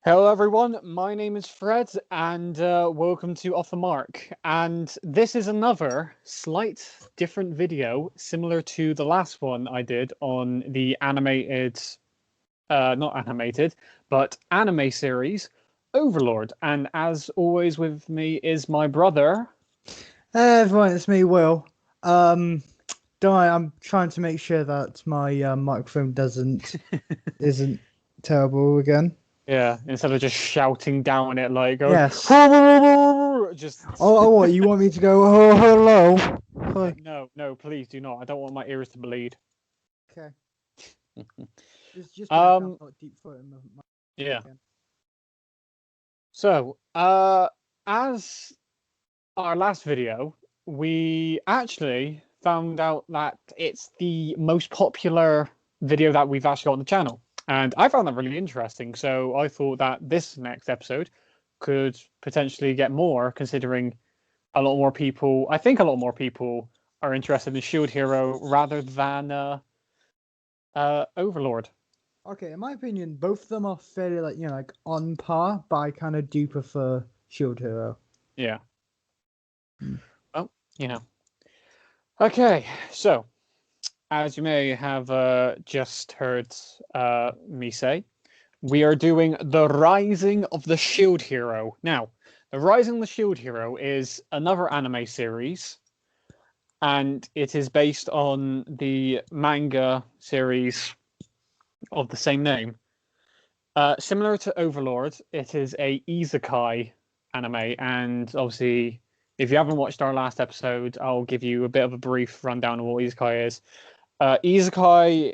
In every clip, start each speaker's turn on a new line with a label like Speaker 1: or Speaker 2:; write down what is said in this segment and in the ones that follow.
Speaker 1: Hello, everyone. My name is Fred, and welcome to Off the Mark. And this is another slight different video, similar to the last one I did on the animated, not animated, but anime series, Overlord. And as always, with me is my brother.
Speaker 2: Hey everyone, it's me, Will. Um, don't worry, I'm trying to make sure that my microphone doesn't isn't terrible again.
Speaker 1: Yeah, instead of just shouting down it, like going,
Speaker 2: Yes.
Speaker 1: just
Speaker 2: What you want me to go? Oh, hello. Hi.
Speaker 1: no, please do not. I don't want my ears to bleed.
Speaker 2: Okay. Just pretend I'm
Speaker 1: Um,
Speaker 2: not deep throating my
Speaker 1: yeah.
Speaker 2: again.
Speaker 1: So, as our last video, we actually found out that it's the most popular video that we've actually got on the channel. And I found that really interesting. So I thought that this next episode could potentially get more, considering a lot more people, I think a lot more people are interested in Shield Hero rather than Overlord.
Speaker 2: Okay, in my opinion, both of them are fairly like on par, but I kind of do prefer Shield Hero.
Speaker 1: Yeah.
Speaker 2: Hmm.
Speaker 1: Well, you know. Okay, so as you may have just heard me say, we are doing The Rising of the Shield Hero. Now, The Rising of the Shield Hero is another anime series, and it is based on the manga series of the same name. Similar to Overlord, it is a isekai anime, and obviously, if you haven't watched our last episode, I'll give you a bit of a brief rundown of what isekai is. Isekai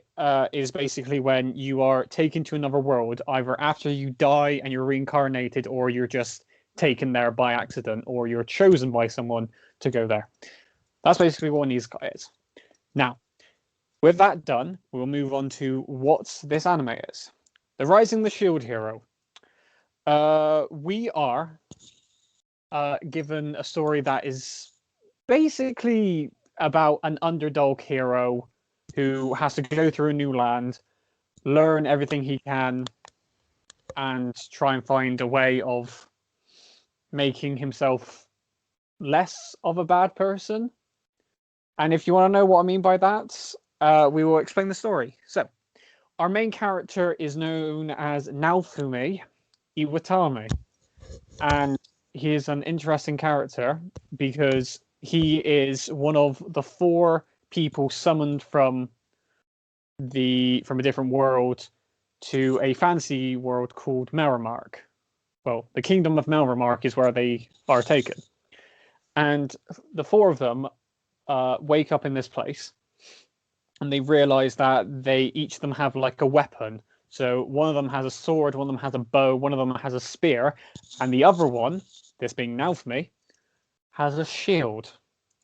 Speaker 1: is basically when you are taken to another world, either after you die and you're reincarnated, or you're just taken there by accident, or you're chosen by someone to go there. That's basically what an isekai is. Now, with that done, we'll move on to what this anime is. The Rising the Shield Hero. We are given a story that is basically about an underdog hero who has to go through a new land, learn everything he can, and try and find a way of making himself less of a bad person. And if you want to know what I mean by that, we will explain the story. So, our main character is known as Naofumi Iwatani, and he is an interesting character because he is one of the four people summoned from a different world to a fantasy world called Melramark. Well, the kingdom of Melramark is where they are taken, and the four of them wake up in this place, and they realize that they each of them have like a weapon. So one of them has a sword, one of them has a bow, one of them has a spear, and the other one, this being Naofumi, has a shield.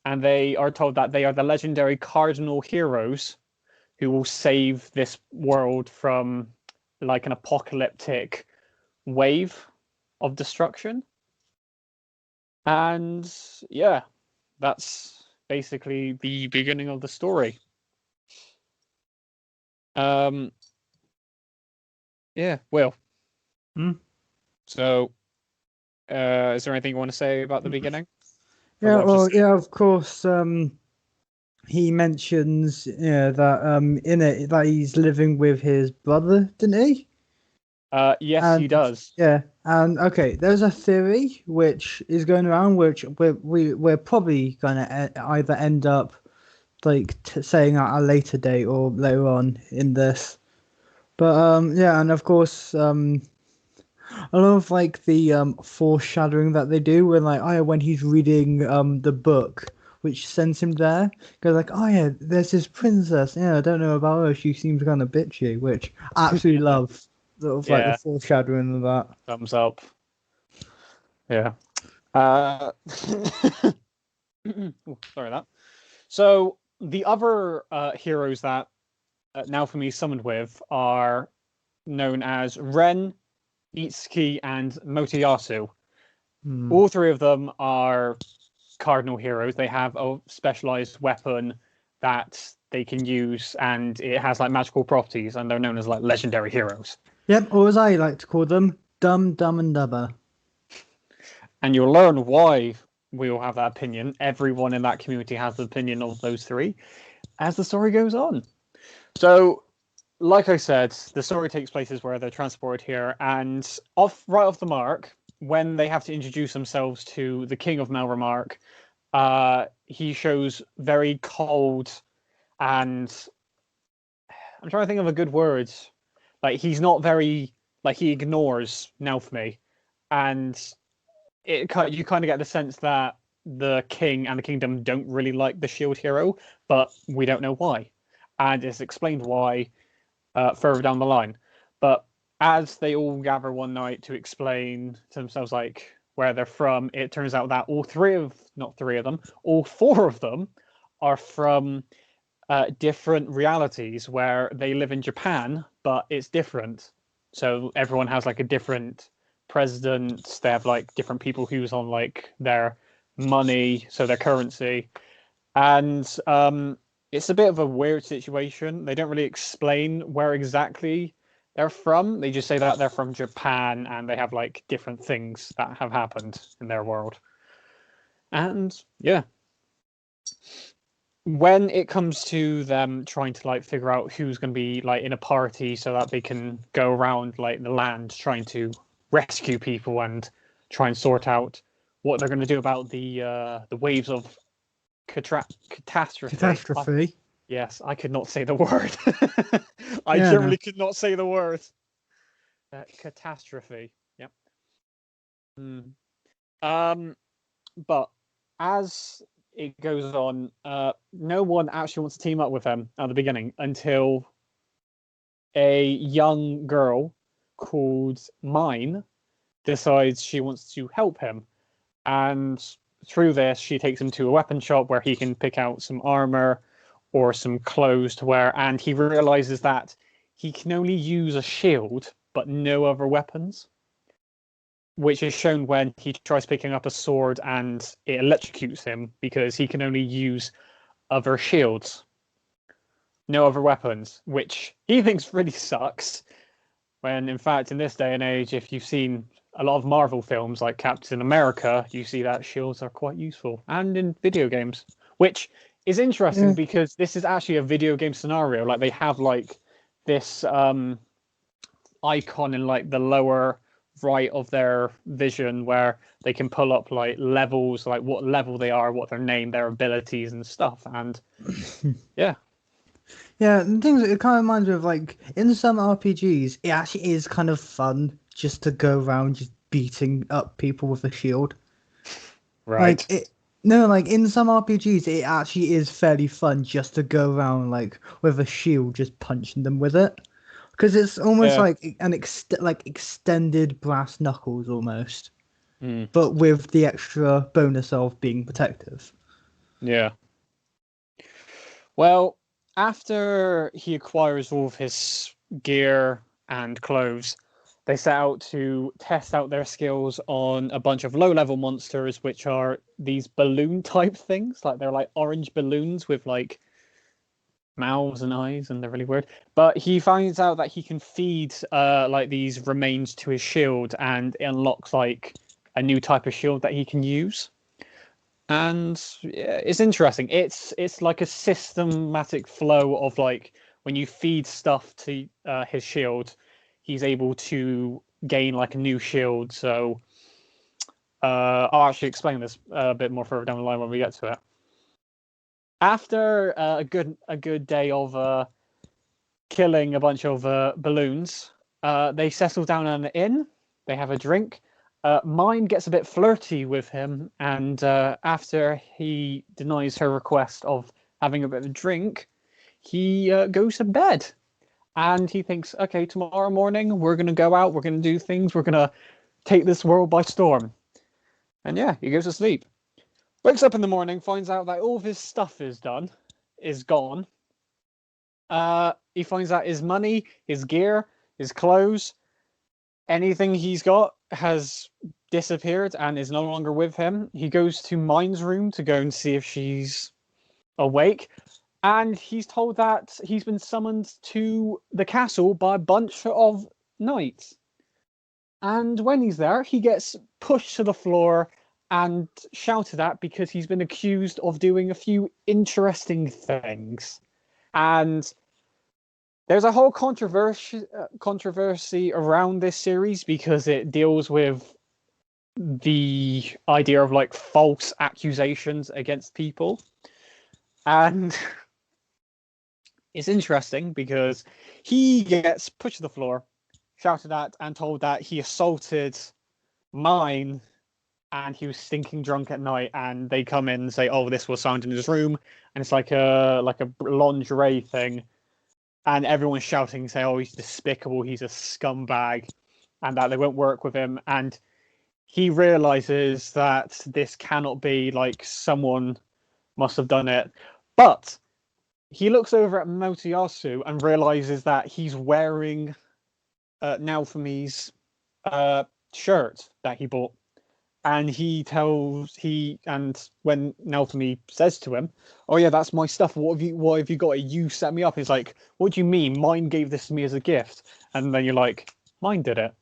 Speaker 1: And they are told that they are the legendary cardinal heroes who will save this world from like an apocalyptic wave of destruction. And yeah, that's basically the beginning of the story. Um, yeah, Will.
Speaker 2: Hmm?
Speaker 1: So, is there anything you want to say about the beginning of
Speaker 2: Yeah,
Speaker 1: what I've just
Speaker 2: well,
Speaker 1: said?
Speaker 2: yeah, of course. He mentions that in it that he's living with his brother, didn't he?
Speaker 1: Yes, he
Speaker 2: And
Speaker 1: does.
Speaker 2: yeah, and okay, there's a theory which is going around, which we're probably gonna either end up like saying at a later date or later on in this. But yeah, and of course I love like the foreshadowing that they do when like oh yeah, when he's reading the book which sends him there, goes like oh yeah, there's this princess, yeah, I don't know about her, she seems kind of bitchy, which I absolutely love, sort of like the
Speaker 1: Yeah,
Speaker 2: foreshadowing of that.
Speaker 1: thumbs up. Yeah. Uh, Ooh, sorry that. So the other heroes that now for me summoned with are known as Ren, Itsuki, and Motoyasu.
Speaker 2: Hmm.
Speaker 1: All three of them are cardinal heroes. They have a specialized weapon that they can use, and it has like magical properties, and they're known as like legendary heroes.
Speaker 2: Yep, or as I like to call them, Dumb, Dumb and Dumber.
Speaker 1: And you'll learn why we all have that opinion. Everyone in that community has the opinion of those three as the story goes on. So, like I said, the story takes places where they're transported here, and right off the mark, when they have to introduce themselves to the King of Melremark, he shows very cold and I'm trying to think of a good word. Like he's not very he ignores Nelfme, and you kind of get the sense that the king and the kingdom don't really like the shield hero, but we don't know why, and it's explained why further down the line. But as they all gather one night to explain to themselves like where they're from, it turns out that all four of them are from different realities where they live in Japan, but it's different. So everyone has like a different president. They have like different people who's on like their money, so their currency, and it's a bit of a weird situation. They don't really explain where exactly they're from. They just say that they're from Japan and they have like different things that have happened in their world. And yeah, when it comes to them trying to like figure out who's going to be like in a party so that they can go around like the land trying to rescue people and try and sort out what they're going to do about the waves of catastrophe.
Speaker 2: Catastrophe.
Speaker 1: Yes, I could not say the word. I
Speaker 2: Yeah,
Speaker 1: generally
Speaker 2: no.
Speaker 1: could not say the word. Catastrophe. Yep. But as it goes on, no one actually wants to team up with him at the beginning until a young girl called Mine decides she wants to help him. And through this, she takes him to a weapon shop where he can pick out some armor or some clothes to wear. And he realizes that he can only use a shield, but no other weapons, which is shown when he tries picking up a sword and it electrocutes him because he can only use other shields, no other weapons, which he thinks really sucks. When in fact, in this day and age, if you've seen a lot of Marvel films like Captain America, you see that shields are quite useful, and in video games, which is interesting
Speaker 2: Yeah.
Speaker 1: because this is actually a video game scenario. Like they have like this icon in like the lower right of their vision where they can pull up like levels, like what level they are, what their name, their abilities and stuff. And yeah.
Speaker 2: Yeah, and things it kind of reminds me of like in some RPGs, it actually is kind of fun just to go around just beating up people with a shield.
Speaker 1: Right.
Speaker 2: Like it, no, like in some RPGs, it actually is fairly fun just to go around like with a shield, just punching them with it, because it's almost
Speaker 1: Yeah.
Speaker 2: like like extended brass knuckles almost,
Speaker 1: Mm.
Speaker 2: but with the extra bonus of being protective.
Speaker 1: Yeah. Well, after he acquires all of his gear and clothes, they set out to test out their skills on a bunch of low-level monsters, which are these balloon-type things. Like they're like orange balloons with like mouths and eyes, and they're really weird. But he finds out that he can feed like these remains to his shield, and it unlocks like a new type of shield that he can use. And yeah, it's interesting. It's like a systematic flow of like when you feed stuff to his shield, he's able to gain like a new shield. So I'll actually explain this a bit more further down the line when we get to it. After a good day of killing a bunch of balloons, they settle down at an inn. They have a drink. Mine gets a bit flirty with him, and after he denies her request of having a bit of a drink, he goes to bed. And he thinks, okay, tomorrow morning we're going to go out, we're going to do things, we're going to take this world by storm. And yeah, he goes to sleep. Wakes up in the morning, finds out that all of his stuff is gone. He finds out his money, his gear, his clothes, anything he's got has disappeared and is no longer with him. He goes to Mine's room to go and see if she's awake, and he's told that he's been summoned to the castle by a bunch of knights. And when he's there, he gets pushed to the floor and shouted at because he's been accused of doing a few interesting things. And there's a whole controversy around this series because it deals with the idea of like false accusations against people. And it's interesting because he gets pushed to the floor, shouted at, and told that he assaulted mine and he was stinking drunk at night. And they come in and say, "Oh, this was found in his room," and it's like a lingerie thing. And everyone's shouting, saying, "Oh, he's despicable, he's a scumbag," and that they won't work with him. And he realizes that this cannot be, like, someone must have done it. But he looks over at Motoyasu and realizes that he's wearing Naofumi's shirt that he bought. And when Naofumi says to him, "Oh yeah, that's my stuff. What have you got? You set me up." He's like, "What do you mean? Mine gave this to me as a gift." And then you're like, "Mine did it."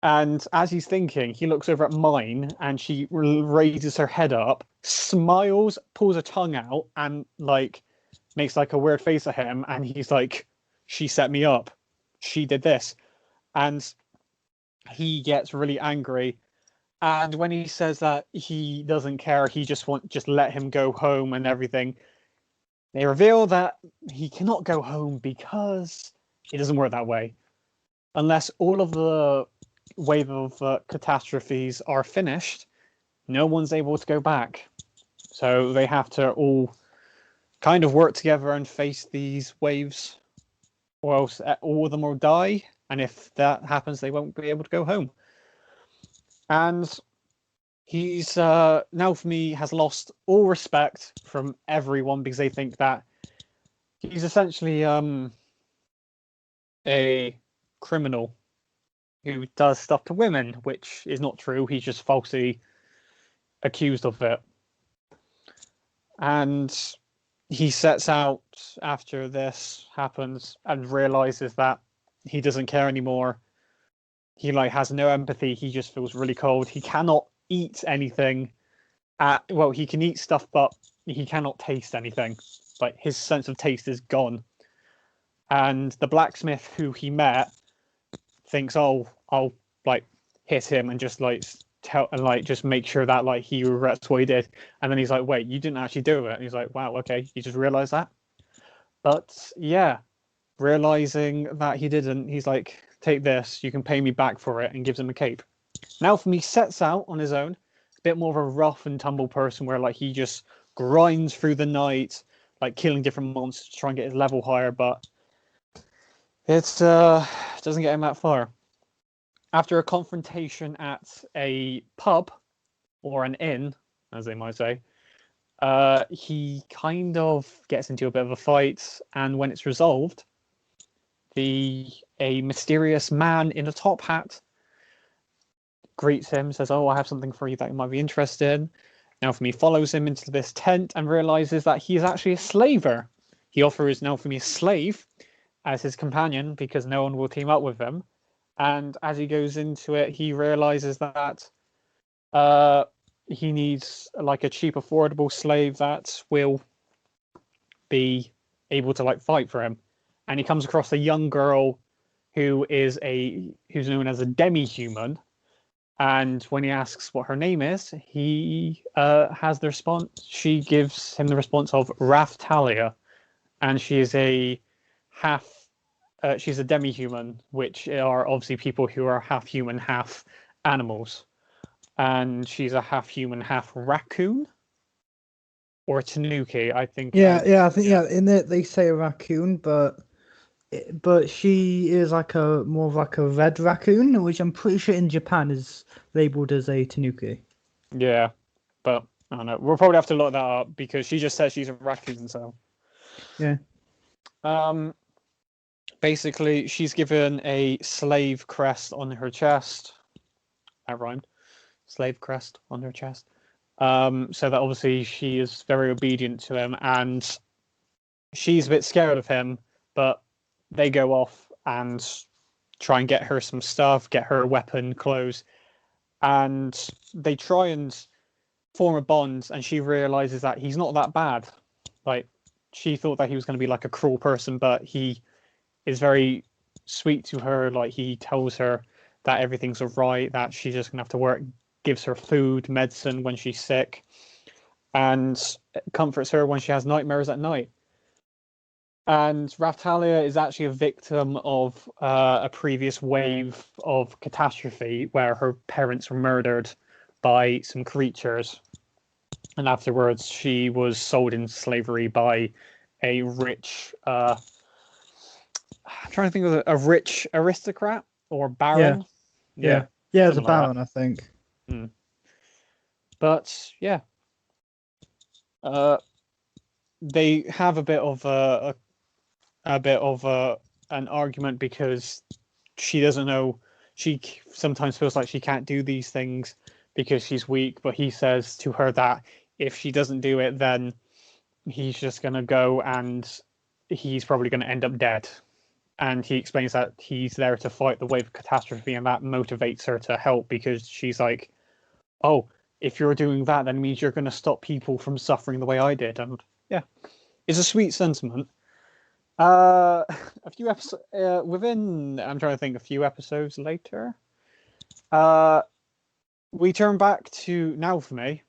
Speaker 1: And as he's thinking, he looks over at Mine, and she raises her head up, smiles, pulls her tongue out, and like makes like a weird face at him. And he's like, "She set me up. She did this," and he gets really angry. And when he says that he doesn't care, he just let him go home and everything. They reveal that he cannot go home because it doesn't work that way. Unless all of the wave of catastrophes are finished, no one's able to go back. So they have to all kind of work together and face these waves, or else all of them will die. And if that happens, they won't be able to go home. And he's Naofumi has lost all respect from everyone because they think that he's essentially a criminal who does stuff to women, which is not true. He's just falsely accused of it. And he sets out after this happens and realizes that he doesn't care anymore. He has no empathy. He just feels really cold. He cannot eat anything. He can eat stuff, but he cannot taste anything. Like, his sense of taste is gone. And the blacksmith who he met thinks, "Oh, I'll hit him and just just make sure that he regrets what he did." And then he's like, "Wait, you didn't actually do it." And he's like, "Wow, okay, you just realized that." But yeah, realizing that he didn't, he's like, "Take this, you can pay me back for it," and gives him a cape. Naofumi sets out on his own, a bit more of a rough and tumble person where he just grinds through the night, killing different monsters to try and get his level higher, but it doesn't get him that far. After a confrontation at a pub, or an inn, as they might say, he kind of gets into a bit of a fight, and when it's resolved, a mysterious man in a top hat greets him, says, "Oh, I have something for you that you might be interested in." Naofumi follows him into this tent and realizes that he is actually a slaver. He offers Naofumi a slave as his companion because no one will team up with him. And as he goes into it, he realizes that he needs a cheap, affordable slave that will be able to fight for him. And he comes across a young girl who's known as a demi-human. And when he asks what her name is, he has the response. She gives him the response of Raftalia, and she is she's a demi-human, which are obviously people who are half human, half animals. And she's a half human, half raccoon, or tanuki, I think.
Speaker 2: I think in it they say a raccoon, but she is more of a red raccoon, which I'm pretty sure in Japan is labeled as a tanuki.
Speaker 1: Yeah, but I don't know. We'll probably have to look that up because she just says she's a raccoon. So
Speaker 2: yeah.
Speaker 1: Basically, she's given a slave crest on her chest. That rhymed. Slave crest on her chest. So that obviously she is very obedient to him, and she's a bit scared of him, but they go off and try and get her some stuff, get her weapon, clothes, and they try and form a bond, and she realizes that he's not that bad. Like, she thought that he was going to be like a cruel person, but he is very sweet to her. Like, he tells her that everything's all right, that she's just gonna have to work, gives her food, medicine when she's sick, and comforts her when she has nightmares at night. And Raftalia is actually a victim of a previous wave of catastrophe where her parents were murdered by some creatures, and afterwards she was sold into slavery by a rich I'm trying to think of a rich aristocrat or
Speaker 2: Yeah,
Speaker 1: baron.
Speaker 2: yeah,
Speaker 1: Yeah,
Speaker 2: yeah. It's a
Speaker 1: something like that.
Speaker 2: baron, I think.
Speaker 1: But yeah, uh, they have a bit of a bit of an argument because she doesn't know. She sometimes feels like she can't do these things because she's weak. But he says to her that if she doesn't do it, then he's just gonna go and he's probably gonna end up dead. And he explains that he's there to fight the wave of catastrophe, and that motivates her to help because she's like, "Oh, if you're doing that, then it means you're going to stop people from suffering the way I did." And yeah, it's a sweet sentiment. A few episodes within, I'm trying to think, a few episodes later, uh, we turn back to Naofumi,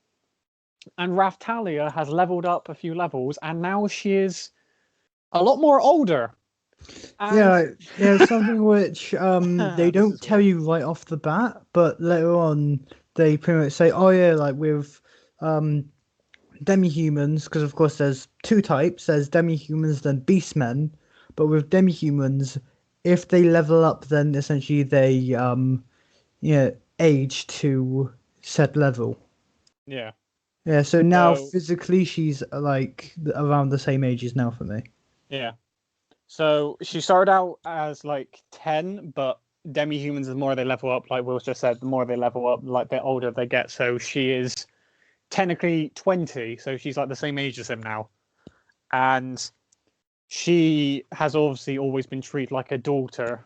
Speaker 1: and Raftalia has leveled up a few levels, and now she is a lot more older. And
Speaker 2: Yeah, yeah. Something which they
Speaker 1: this
Speaker 2: don't
Speaker 1: is
Speaker 2: tell
Speaker 1: weird.
Speaker 2: you right off the bat, but later on they pretty much say, "Oh yeah, like with um demi-humans, because of course there's two types. There's demi-humans, then beastmen. But with demi-humans, if they level up, then essentially they age to said level.
Speaker 1: Yeah.
Speaker 2: Yeah, so now
Speaker 1: So
Speaker 2: physically she's like around the same age as now for me.
Speaker 1: yeah. So she started out as like 10, but demi-humans, the more they level up, like Will just said, the more they level up, like the older they get. So she is technically 20, so she's like the same age as him now. And she has obviously always been treated like a daughter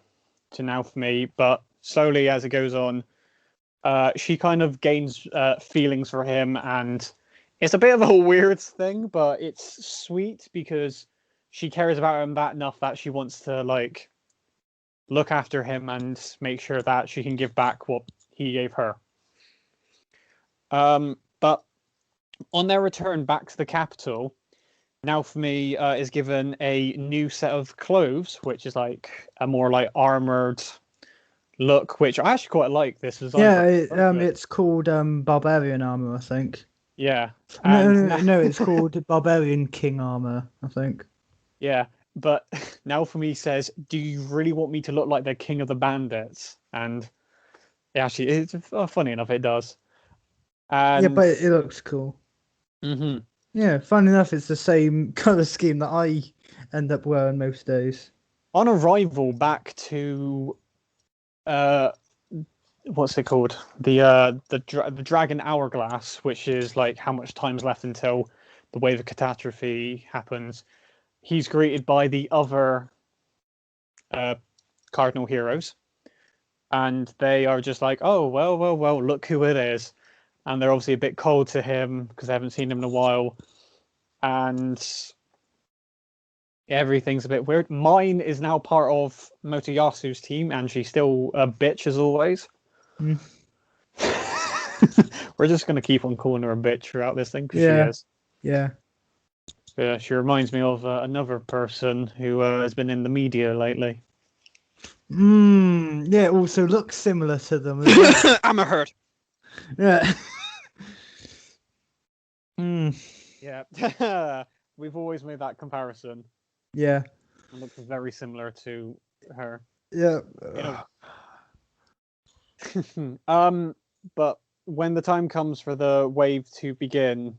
Speaker 1: to Naofumi, but slowly as it goes on, she kind of gains feelings for him, and it's a bit of a weird thing, but it's sweet because she cares about him that enough that she wants to like look after him and make sure that she can give back what he gave her. But on their return back to the capital, Naofumi is given a new set of clothes, which is like a more like armored look, which I actually quite like this design
Speaker 2: Yeah,
Speaker 1: for outfit.
Speaker 2: it's called barbarian armor, I think.
Speaker 1: Yeah,
Speaker 2: No,
Speaker 1: and
Speaker 2: no,
Speaker 1: now,
Speaker 2: no, no, it's called barbarian king armor, I think.
Speaker 1: yeah, but Naofumi says, "Do you really want me to look like the king of the bandits?" And yeah, actually, it's funny enough, it does.
Speaker 2: Yeah,
Speaker 1: And
Speaker 2: but it looks cool.
Speaker 1: mhm.
Speaker 2: Yeah, fun enough, it's the same color scheme that I end up wearing most days.
Speaker 1: On arrival back to uh what's it called, the dragon hourglass, which is like how much time's left until the wave of catastrophe happens. He's greeted by the other uh cardinal heroes, and they are just like, "Oh, well, look who it is." And they're obviously a bit cold to him because they haven't seen him in a while, and everything's a bit weird. Mine is now part of Motoyasu's team, and she's still a bitch as always.
Speaker 2: Mm.
Speaker 1: We're just going to keep on calling her a bitch throughout this thing because she
Speaker 2: Yeah,
Speaker 1: is.
Speaker 2: yeah.
Speaker 1: She reminds me of another person who has been in the media lately.
Speaker 2: Yeah, also looks similar to them as well.
Speaker 1: I'm a hurt.
Speaker 2: Yeah. mm,
Speaker 1: Yeah. We've always made that comparison.
Speaker 2: yeah,
Speaker 1: It looks very similar to her.
Speaker 2: yeah.
Speaker 1: You know, but when the time comes for the wave to begin,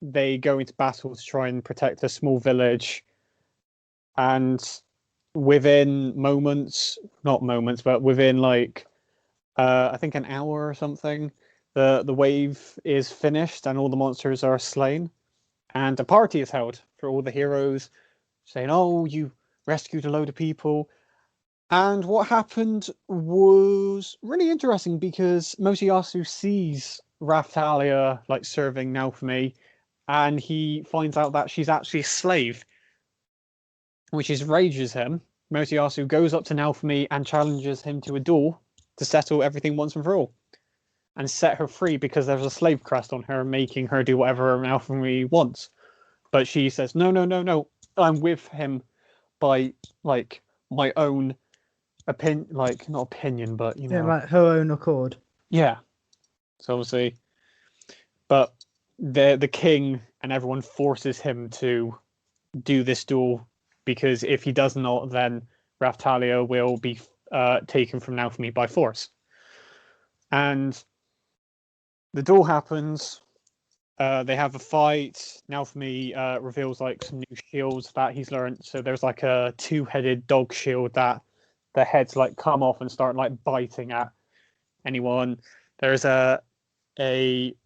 Speaker 1: they go into battle to try and protect a small village, and within moments, not moments, but within like I think an hour or something, the wave is finished and all the monsters are slain, and a party is held for all the heroes, saying, "Oh, you rescued a load of people." And what happened was really interesting because Motoyasu sees Raftalia like serving Naofumi, and he finds out that she's actually a slave, which is rages him. Motoyasu goes up to Naofumi and challenges him to a duel to settle everything once and for all, and set her free because there's a slave crest on her, making her do whatever Naofumi wants. But she says, "No, no, no, no. I'm with him by like my own opinion, like not opinion, but
Speaker 2: Yeah, like her own accord.
Speaker 1: yeah." So obviously, but the king and everyone forces him to do this duel because if he does not, then Raftalia will be taken from Naofumi by force. And the duel happens. They have a fight. Naofumi reveals like some new shields that he's learned. So there's like a two-headed dog shield that the heads like come off and start like biting at anyone. There's a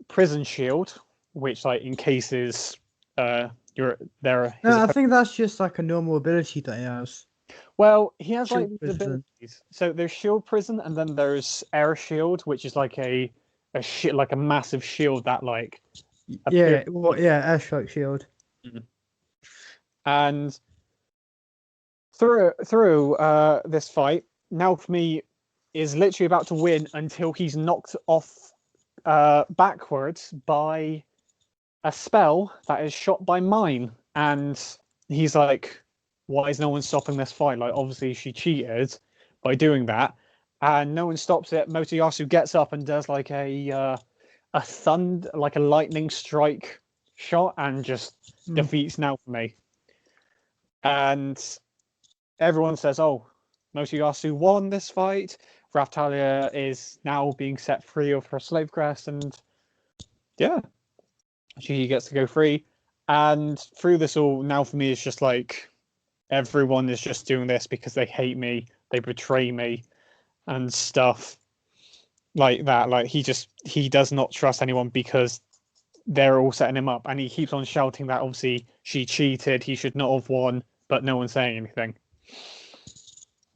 Speaker 1: prison shield which like encases your there.
Speaker 2: No, I think that's just like a normal ability that he has.
Speaker 1: Well, he has like
Speaker 2: Shield
Speaker 1: these
Speaker 2: prison.
Speaker 1: abilities. So there's shield prison, and then there's air shield, which is like like a massive shield that like appears.
Speaker 2: Yeah, well, yeah, airstrike shield.
Speaker 1: And through this fight, Naofumi is literally about to win until he's knocked off backwards by a spell that is shot by mine, and he's like, "Why is no one stopping this fight? Like, obviously she cheated by doing that, and no one stops it." Motoyasu gets up and does like like a lightning strike shot, and just defeats Naofumi. And everyone says, "Oh, Motoyasu won this fight. Raftalia is now being set free of her slave crest," and yeah, she gets to go free. And through this all, Naofumi is just like, everyone is just doing this because they hate me, they betray me, and stuff like that. Like he does not trust anyone because they're all setting him up, and he keeps on shouting that obviously she cheated, he should not have won, but no one's saying anything.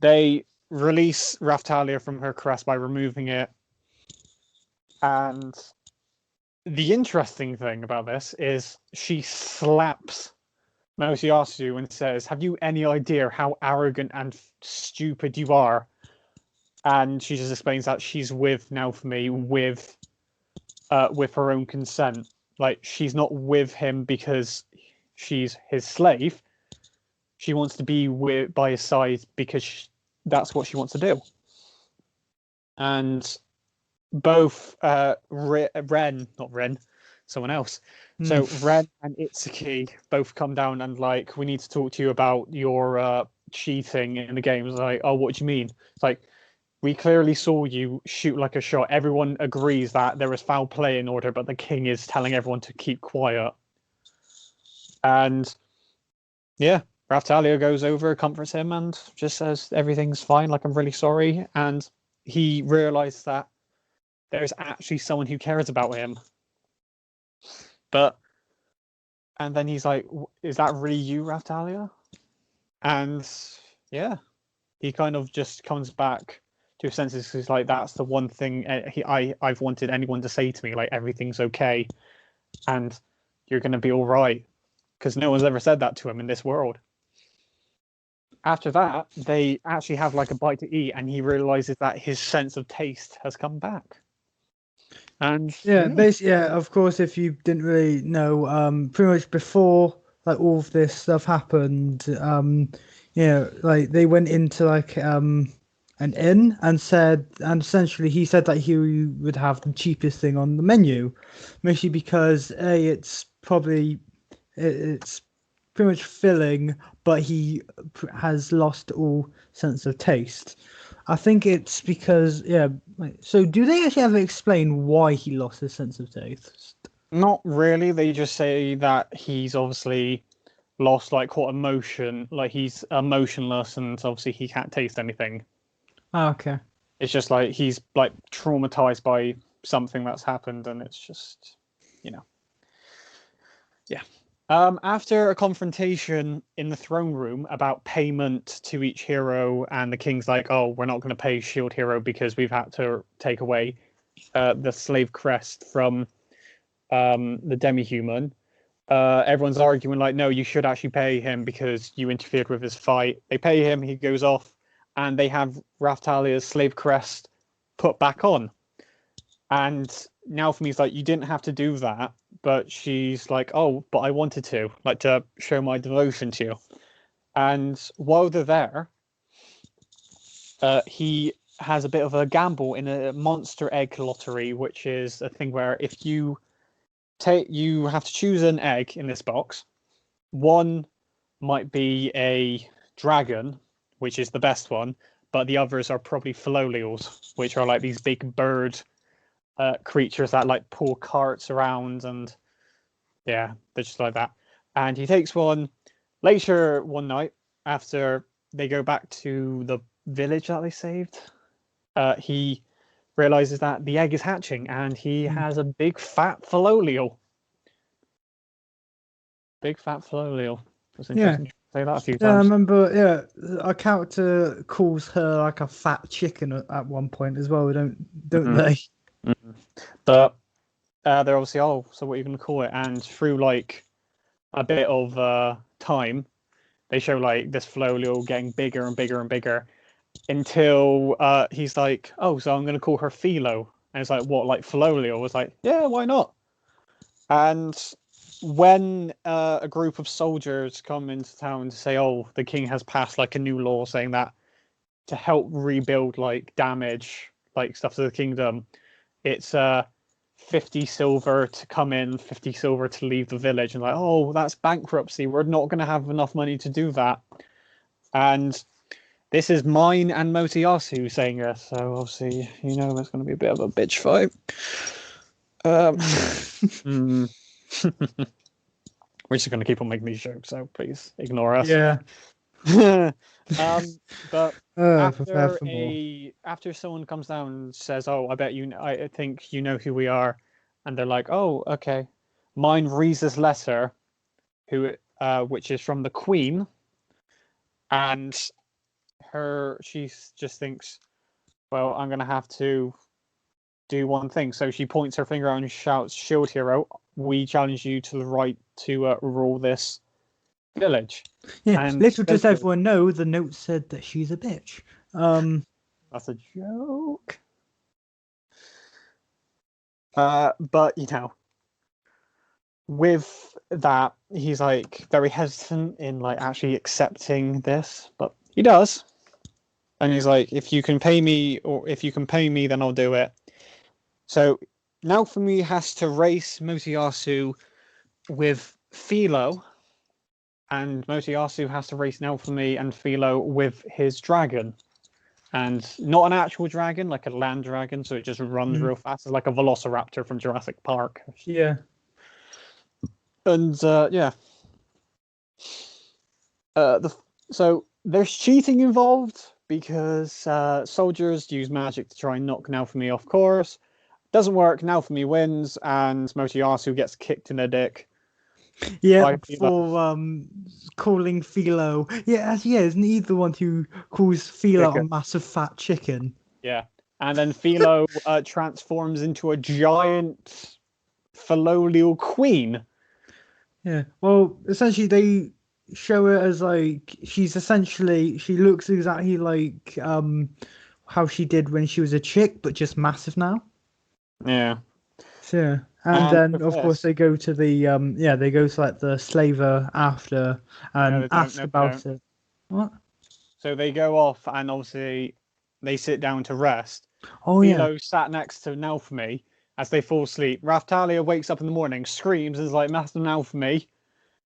Speaker 1: They release Raftalia from her crest by removing it, and the interesting thing about this is she slaps Motoyasu and says, "Have you any idea how arrogant and stupid you are?" And she just explains that she's with Naofumi with her own consent. Like, she's not with him because she's his slave. She wants to be by his side because that's what she wants to do. And both not Ren, someone else. So Ren and Itsuki both come down and like, "We need to talk to you about your cheating in the game." It's like, "Oh, what do you mean?" It's like, "We clearly saw you shoot like a shot. Everyone agrees that there is foul play in order, but the king is telling everyone to keep quiet." And yeah, Raftalia goes over, comforts him, and just says everything's fine. Like, "I'm really sorry." And he realizes that there's actually someone who cares about him. And then he's like, "Is that really you, Raftalia?" And yeah, he kind of just comes back to his senses. He's like, "That's the one thing I've wanted anyone to say to me. Like, everything's okay, and you're gonna be all right," because no one's ever said that to him in this world. After that, they actually have like a bite to eat, and he realizes that his sense of taste has come back. And
Speaker 2: basically, of course, if you didn't really know, pretty much before like all of this stuff happened, like they went into like an inn and essentially he said that he would have the cheapest thing on the menu, mostly because it's probably it's pretty much filling, but he has lost all sense of taste. I think it's because so do they actually ever explain why he lost his sense of taste?
Speaker 1: not really. They just say that he's obviously lost like what emotion, like he's emotionless, and obviously he can't taste anything.
Speaker 2: Oh, okay.
Speaker 1: It's just like he's like traumatized by something that's happened, and it's just, yeah. After a confrontation in the throne room about payment to each hero, and the king's like, "Oh, we're not going to pay Shield Hero because we've had to take away the slave crest from the demi-human." Everyone's arguing like, "No, you should actually pay him because you interfered with his fight." They pay him, he goes off, and they have Raftalia's slave crest put back on. And now for me, it's like, you didn't have to do that, but she's like, "Oh, but I wanted to, like, to show my devotion to you." And while they're there, he has a bit of a gamble in a monster egg lottery, which is a thing where if you have to choose an egg in this box. One might be a dragon, which is the best one, but the others are probably Philolials, which are like these big bird creatures that like pull carts around, and yeah, they're just like that. And he takes one later one night after they go back to the village that they saved. He realizes that the egg is hatching, and he has a big fat Philolial. Big fat Philolial. That's interesting. Say that a few
Speaker 2: Yeah, I
Speaker 1: times.
Speaker 2: remember. Yeah, our character calls her like a fat chicken at one point as well. Don't they?
Speaker 1: Mm-hmm. But they're obviously, "Oh, so what are you going to call it?" And through like a bit of time, they show like this Philolial getting bigger and bigger and bigger until he's like, "Oh, so I'm going to call her Philo." And it's like, "What, like Philolial?" Was like, "Yeah, why not?" And when a group of soldiers come into town to say, "Oh, the king has passed like a new law saying that to help rebuild like damage, like stuff to the kingdom, it's 50 silver to come in, 50 silver to leave the village." And like, "Oh, that's bankruptcy. We're not going to have enough money to do that." And this is mine and Motiyasu saying this, so obviously, there's going to be a bit of a bitch fight. We're just going to keep on making these jokes, so please ignore us.
Speaker 2: Yeah.
Speaker 1: But
Speaker 2: Prepare for more.
Speaker 1: after someone comes down and says, "Oh, I think you know who we are," and they're like, "Oh, okay." Mine reads this letter, which is from the Queen, and she just thinks, "Well, I'm going to have to do one thing." So she points her finger out and shouts, "Shield Hero, we challenge you to the right to rule this village."
Speaker 2: Yeah,
Speaker 1: And
Speaker 2: little does everyone know, the note said that she's a bitch.
Speaker 1: That's a joke. But with that, he's like very hesitant in like actually accepting this, but he does. And he's like, "If you can pay me, then I'll do it." So now for me has to race Motiyasu with Philo, and Motiyasu has to race now for me and Philo with his dragon. And not an actual dragon, like a land dragon, so it just runs real fast. It's like a velociraptor from Jurassic Park.
Speaker 2: Yeah.
Speaker 1: And yeah. So there's cheating involved because soldiers use magic to try and knock Naofumi off course. Doesn't work. Naofumi wins, and Motoyasu gets kicked in the dick.
Speaker 2: Yeah, for calling Philo. Yeah, isn't he the one who calls Philo a massive fat chicken?
Speaker 1: Yeah, and then Philo transforms into a giant Philolial queen.
Speaker 2: Yeah, well, essentially they show it as like she looks exactly like how she did when she was a chick, but just massive now.
Speaker 1: Yeah.
Speaker 2: So, and then of course they go to the they go to like the slaver after and ask about it. What?
Speaker 1: So they go off and obviously they sit down to rest.
Speaker 2: Oh
Speaker 1: Philo sat next to Naofumi as they fall asleep. Raftalia wakes up in the morning, screams, and is like, "Master Naofumi."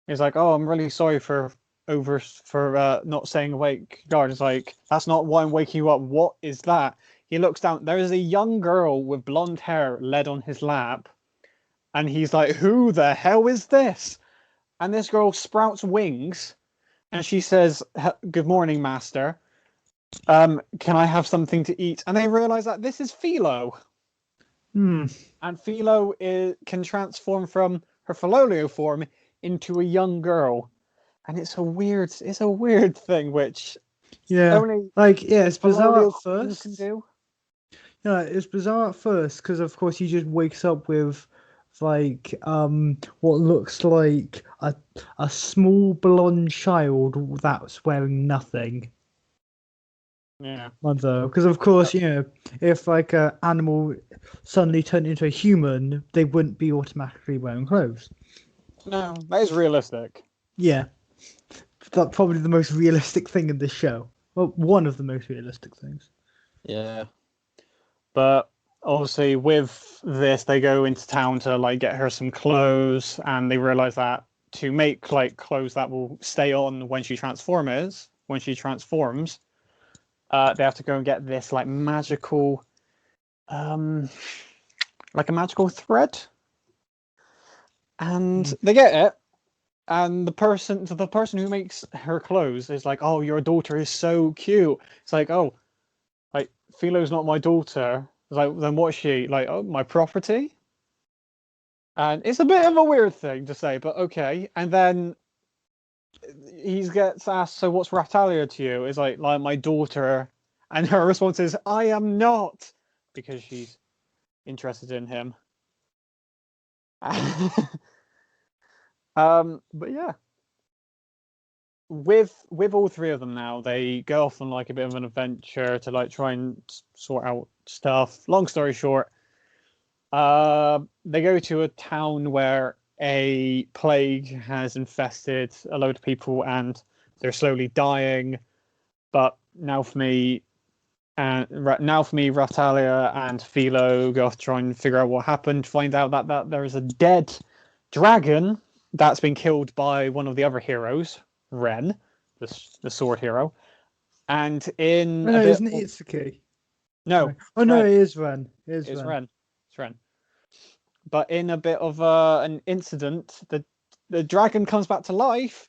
Speaker 1: He's like, "Oh, I'm really sorry for not staying awake." Guard is like, "That's not why I'm waking you up. What is that?" He looks down. There is a young girl with blonde hair led on his lap, and he's like, "Who the hell is this?" And this girl sprouts wings, and she says, "Good morning, master. Can I have something to eat?" And they realize that this is Philo. And Philo can transform from her Philolio form into a young girl, and it's a weird thing which
Speaker 2: Yeah,
Speaker 1: only
Speaker 2: it's bizarre
Speaker 1: colonial
Speaker 2: at
Speaker 1: queens can
Speaker 2: first.
Speaker 1: do.
Speaker 2: Yeah, it's bizarre at first because, of course, he just wakes up with what looks like a small blonde child that's wearing nothing.
Speaker 1: Yeah.
Speaker 2: Mother, because of course, if like a animal suddenly turned into a human, they wouldn't be automatically wearing clothes.
Speaker 1: No, that is realistic.
Speaker 2: Yeah, that's probably the most realistic thing in this show. Well, one of the most realistic things.
Speaker 1: Yeah. But obviously, with this, they go into town to like get her some clothes, and they realize that to make like clothes that will stay on when she transforms, they have to go and get this um, like a magical thread, and
Speaker 2: Mm.
Speaker 1: they get it. And the person who makes her clothes is like, "Oh, your daughter is so cute." It's like, "Oh, like Philo's not my daughter." It's like, then what's she? Like, oh, my property? And it's a bit of a weird thing to say, but okay. And then he gets asked, "So what's Ratalia to you?" It's like my daughter, and her response is, "I am not," because she's interested in him. But yeah, with all three of them now, they go off on like a bit of an adventure to like try and sort out stuff. Long story short, they go to a town where a plague has infested a load of people and they're slowly dying. But now for me, Ratalia and Philo go off to try and figure out what happened. Find out that there is a dead dragon that's been killed by one of the other heroes, Ren, the sword hero. And in
Speaker 2: Oh
Speaker 1: a
Speaker 2: no,
Speaker 1: bit
Speaker 2: isn't it
Speaker 1: of,
Speaker 2: Itsuki?
Speaker 1: no,
Speaker 2: Sorry. Oh
Speaker 1: it's
Speaker 2: no,
Speaker 1: Ren.
Speaker 2: it is Ren. It is
Speaker 1: It's
Speaker 2: Ren.
Speaker 1: Ren. It's Ren. But in a bit of an incident, the dragon comes back to life,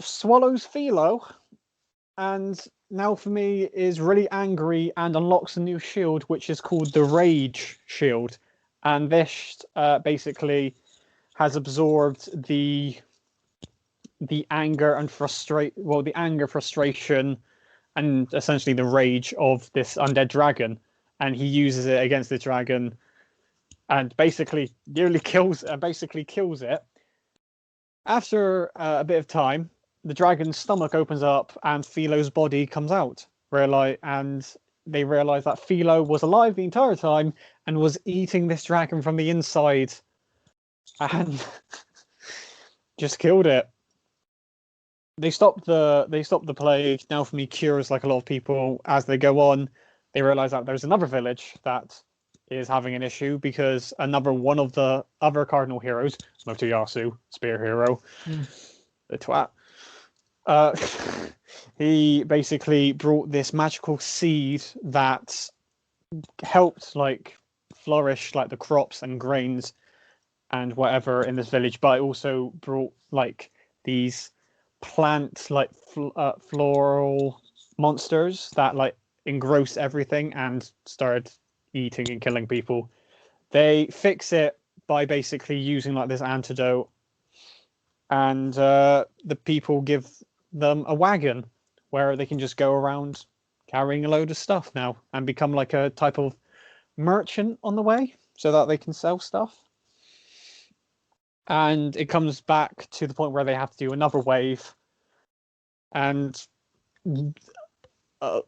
Speaker 1: swallows Philo, and now for me is really angry and unlocks a new shield, which is called the Rage Shield, and this basically has absorbed the anger and frustration, and essentially the rage of this undead dragon, and he uses it against the dragon and basically kills it. After a bit of time, the dragon's stomach opens up and Philo's body comes out. And they realize that Philo was alive the entire time and was eating this dragon from the inside and just killed it. They stopped the plague. Now for me cures like a lot of people as they go on. They realize that there's another village that is having an issue because another one of the other cardinal heroes, Motoyasu, spear hero,
Speaker 2: Mm.
Speaker 1: the twat, uh, he basically brought this magical seed that helped like flourish like the crops and grains and whatever in this village, but it also brought like these plant like floral monsters that like engross everything and started eating and killing people. They fix it by basically using like this antidote, and the people give them a wagon where they can just go around carrying a load of stuff now and become like a type of merchant on the way so that they can sell stuff. And it comes back to the point where they have to do another wave, and uh,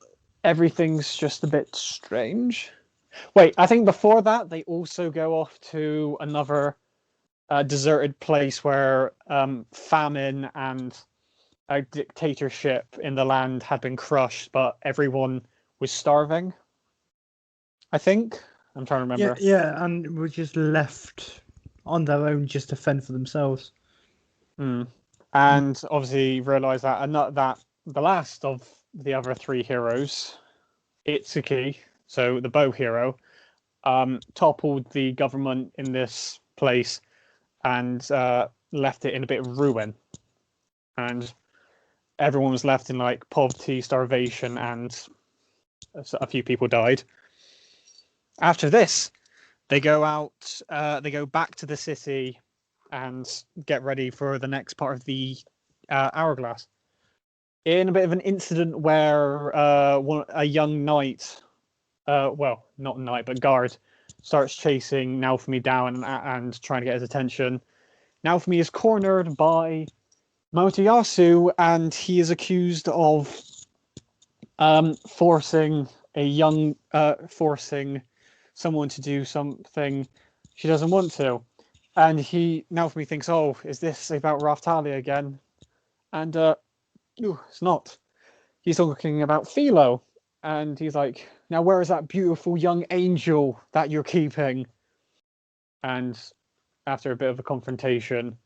Speaker 1: everything's just a bit strange. Wait, I think before that they also go off to another deserted place where famine and a dictatorship in the land had been crushed, but everyone was starving. I think I'm trying to
Speaker 2: Yeah,
Speaker 1: remember.
Speaker 2: yeah, and we're just left on their own just to fend for themselves.
Speaker 1: Hmm. And obviously realize that that the last of the other three heroes, Itsuki, so the bow hero, toppled the government in this place and left it in a bit of ruin. And everyone was left in like poverty, starvation, and a few people died. After this, they go out. They go back to the city and get ready for the next part of the hourglass. In a bit of an incident where a young knight, well, not knight, but guard, starts chasing Naofumi down and trying to get his attention. Naofumi is cornered by Motoyasu, and he is accused of forcing someone to do something she doesn't want to. And Naofumi thinks, oh, is this about Raftalia again? And it's not. He's talking about Philo. And he's like, now where is that beautiful young angel that you're keeping? And after a bit of a confrontation...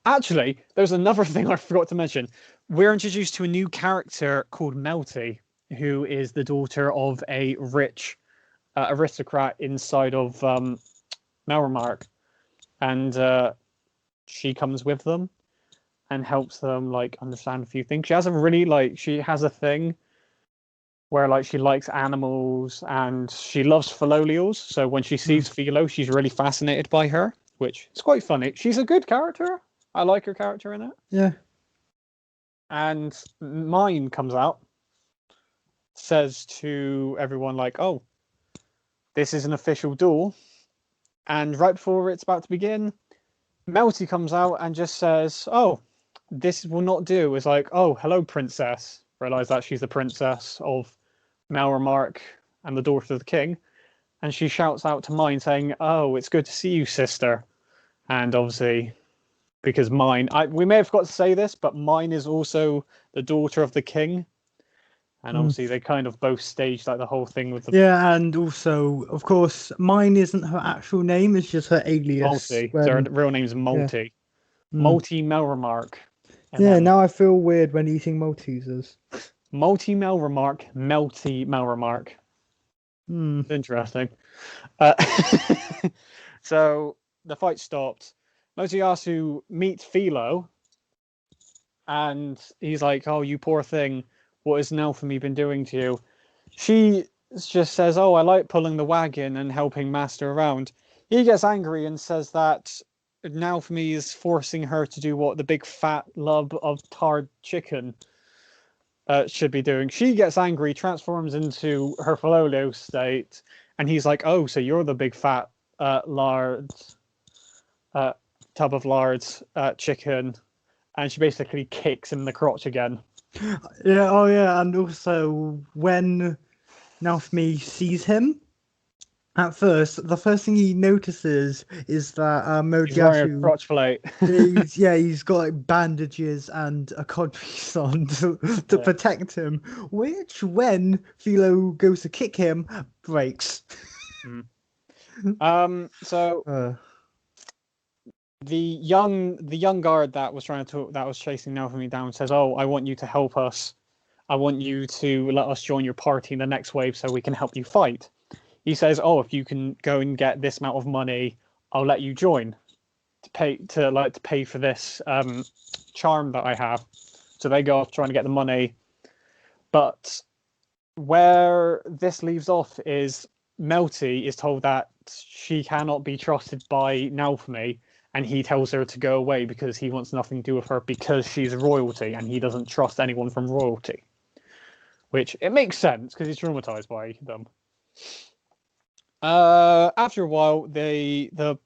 Speaker 1: Actually, there's another thing I forgot to mention. We're introduced to a new character called Melty, who is the daughter of a rich aristocrat inside of Melromark. And she comes with them and helps them understand a few things. She has a thing where she likes animals and she loves Philolials. So when she sees Philo, she's really fascinated by her, which is quite funny. She's a good character. I like her character in it.
Speaker 2: Yeah.
Speaker 1: And Mine comes out, says to everyone oh, this is an official duel. And right before it's about to begin, Melty comes out and just says, oh, this will not do. It's oh, hello, princess. Realise that she's the princess of Melromark and the daughter of the king. And she shouts out to Mine saying, oh, it's good to see you, sister. And obviously, because we may have forgot to say this, but Mine is also the daughter of the king. And obviously they kind of both staged the whole thing with the...
Speaker 2: Yeah, and also, of course, Mine isn't her actual name, it's just her alias.
Speaker 1: Multi. Her real name's Multi.
Speaker 2: Yeah.
Speaker 1: Multi Melromark.
Speaker 2: Now I feel weird when eating Maltesers.
Speaker 1: Multi Melromark, Melty Melromark. Interesting. So the fight stopped. Motoyasu meets Philo, and he's like, oh, you poor thing, what has Naofumi been doing to you? She just says, oh, I like pulling the wagon and helping Master around. He gets angry and says that Naofumi is forcing her to do what the big fat lub of tarred chicken should be doing. She gets angry, transforms into her Philolio state, and he's like, oh, so you're the big fat tub of lard chicken. And she basically kicks him in the crotch again.
Speaker 2: Yeah, oh yeah, and also when Naofumi sees him, at first, the first thing he notices is that
Speaker 1: He's wearing a crotch plate.
Speaker 2: he's got bandages and a codpiece on to protect him, which when Philo goes to kick him, breaks.
Speaker 1: So the young guard that was chasing Naofumi down says, oh, I want you to help us. I want you to let us join your party in the next wave so we can help you fight. He says, oh, if you can go and get this amount of money, I'll let you join to pay for this charm that I have. So they go off trying to get the money. But where this leaves off is Melty is told that she cannot be trusted by Naofumi, and he tells her to go away because he wants nothing to do with her because she's royalty and he doesn't trust anyone from royalty. Which, it makes sense because he's traumatized by them. After a while, the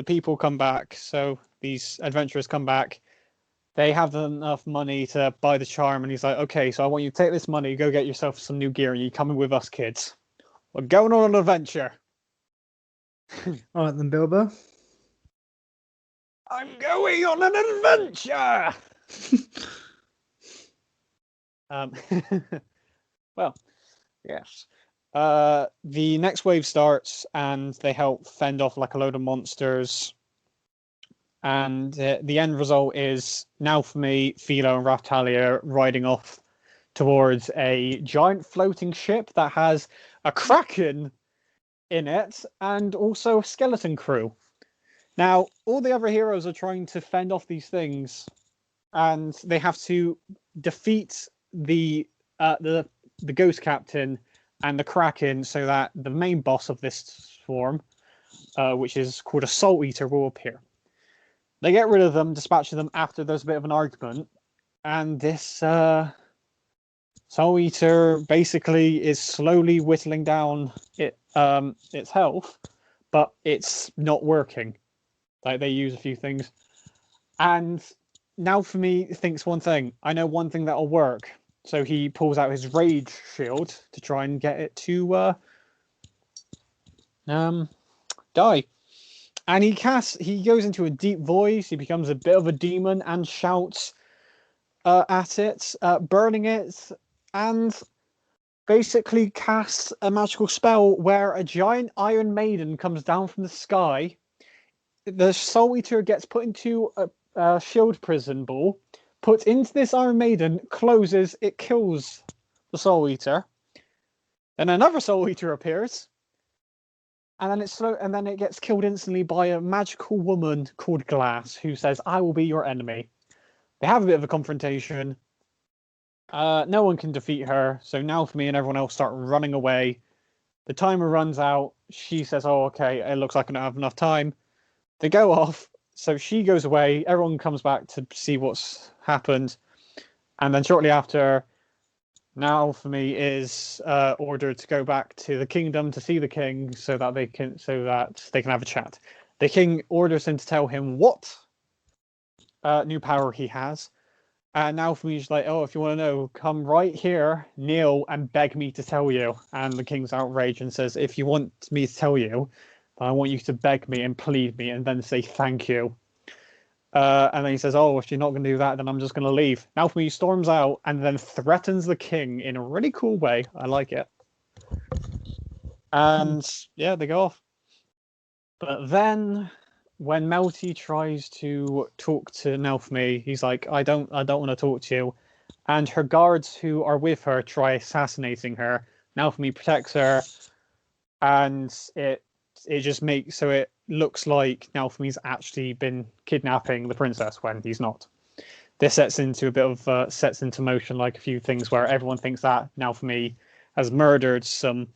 Speaker 1: people come back. So these adventurers come back. They have enough money to buy the charm, and he's like, okay, so I want you to take this money, go get yourself some new gear, and you're coming with us, kids. We're going on an adventure.
Speaker 2: All right then, Bilbo.
Speaker 1: I'm going on an adventure! Well, yes. The next wave starts, and they help fend off a load of monsters. And the end result is Naofumi, Philo, and Raftalia riding off towards a giant floating ship that has a kraken in it and also a skeleton crew. Now, all the other heroes are trying to fend off these things, and they have to defeat the ghost captain and the kraken so that the main boss of this swarm, which is called a Salt Eater, will appear. They get rid of them, dispatching them after there's a bit of an argument, and this Soul Eater basically is slowly whittling down its health, but it's not working. Like, they use a few things, and now for me thinks one thing. I know one thing that'll work. So he pulls out his rage shield to try and get it to die. And he goes into a deep voice, he becomes a bit of a demon and shouts at it, burning it, and basically casts a magical spell where a giant Iron Maiden comes down from the sky. The Soul Eater gets put into a shield prison ball, puts into this Iron Maiden, closes, it kills the Soul Eater. Then another Soul Eater appears, and then it gets killed instantly by a magical woman called Glass, who says, "I will be your enemy." They have a bit of a confrontation. No one can defeat her, so now for me and everyone else start running away. The timer runs out. She says, "Oh, okay, it looks like I don't have enough time." They go off, so she goes away. Everyone comes back to see what's happened, and then shortly after, now for me is ordered to go back to the kingdom to see the king, so that they can have a chat. The king orders him to tell him what new power he has, and now for me he's like, "Oh, if you want to know, come right here, kneel, and beg me to tell you." And the king's outraged and says, "If you want me to tell you, I want you to beg me and plead me, and then say thank you." And then he says, "Oh, if you're not going to do that, then I'm just going to leave." Now for me, he storms out and then threatens the king in a really cool way. I like it. And yeah, they go off. But then when Melty tries to talk to Naofmi, he's like, I don't want to talk to you. And her guards who are with her try assassinating her. Naofmi protects her, and it just makes so it looks like Naofmi's actually been kidnapping the princess when he's not. This sets into motion like a few things where everyone thinks that Naofmi has murdered some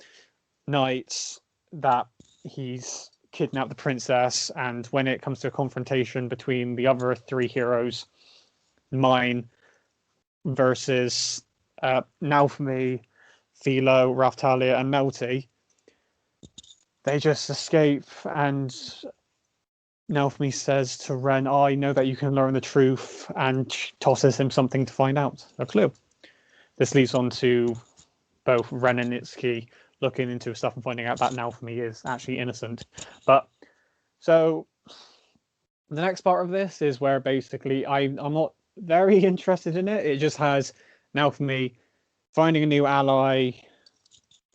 Speaker 1: knights, that he's kidnapped the princess, and when it comes to a confrontation between the other three heroes, mine versus Naofmi, Philo, Raftalia, and Melty, they just escape, and Naofmi says to Ren, "Oh, I know that you can learn the truth," and tosses him something to find out, a clue. This leads on to both Ren and Itsuki looking into stuff and finding out that Naofmi is actually innocent. But so the next part of this is where basically I'm not very interested in it. It just has Naofmi finding a new ally,